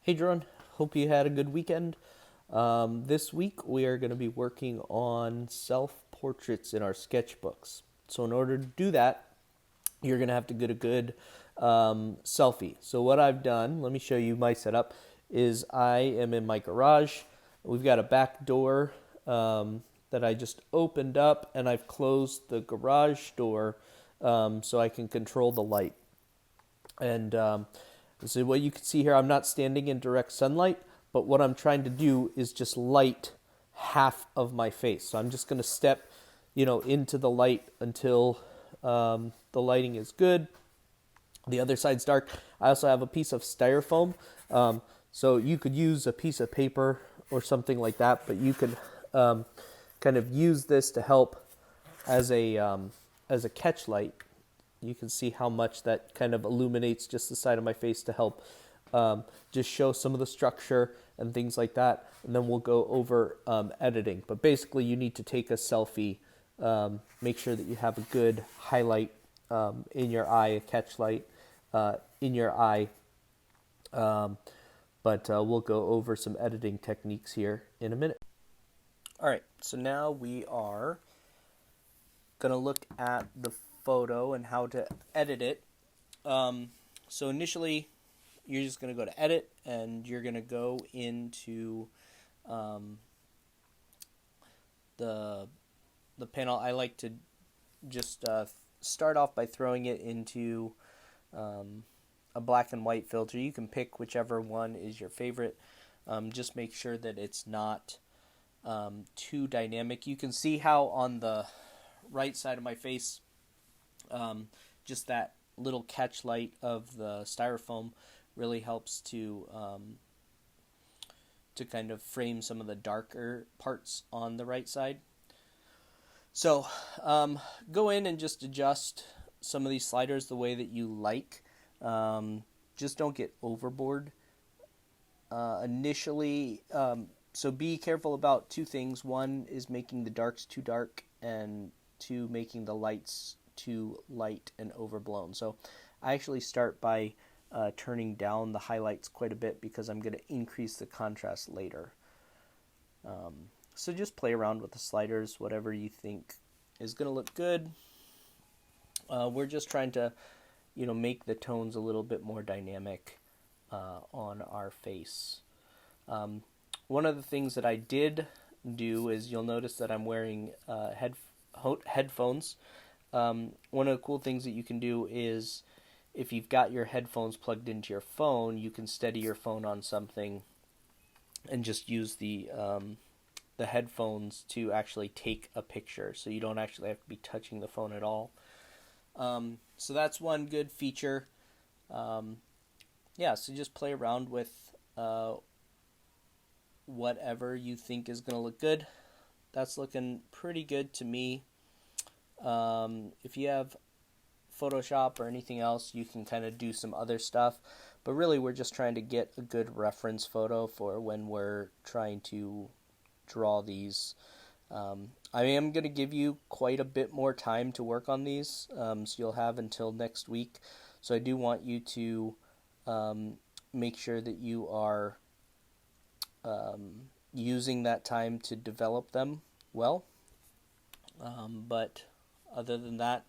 Hey, Jerome. Hope you had a good weekend. This week we are going to be working on self portraits in our sketchbooks. So, in order to do that, you're going to have to get a good selfie. So, what I've done, let me show you my setup, is I am in my garage. We've got a back door that I just opened up, and I've closed the garage door so I can control the light. And so what you can see here, I'm not standing in direct sunlight, but what I'm trying to do is just light half of my face. So I'm just going to step, into the light until the lighting is good. The other side's dark. I also have a piece of styrofoam. So you could use a piece of paper or something like that, but you could kind of use this to help as a catch light. You can see how much that kind of illuminates just the side of my face to help just show some of the structure and things like that. And then we'll go over editing. But basically, you need to take a selfie, make sure that you have a good highlight in your eye, a catch light in your eye. But we'll go over some editing techniques here in a minute. All right, so now we are going to look at the photo and how to edit it. So initially, you're just going to go to edit, and you're going to go into the panel. I like to just start off by throwing it into a black and white filter. You can pick whichever one is your favorite. Just make sure that it's not too dynamic. You can see how on the right side of my face, just that little catch light of the styrofoam really helps to kind of frame some of the darker parts on the right side. So go in and just adjust some of these sliders the way that you like. Just don't get overboard initially. So be careful about two things. One is making the darks too dark, and two, making the lights too light and overblown. So I actually start by turning down the highlights quite a bit because I'm going to increase the contrast later. So just play around with the sliders, whatever you think is going to look good. We're just trying to, make the tones a little bit more dynamic on our face. One of the things that I did do is you'll notice that I'm wearing headphones. One of the cool things that you can do is if you've got your headphones plugged into your phone, you can steady your phone on something and just use the headphones to actually take a picture, so you don't actually have to be touching the phone at all. So that's one good feature. So just play around with whatever you think is going to look good. That's looking pretty good to me. If you have Photoshop or anything else, you can kind of do some other stuff. But really, we're just trying to get a good reference photo for when we're trying to draw these. I am going to give you quite a bit more time to work on these, so you'll have until next week. So I do want you to make sure that you are using that time to develop them well. But other than that,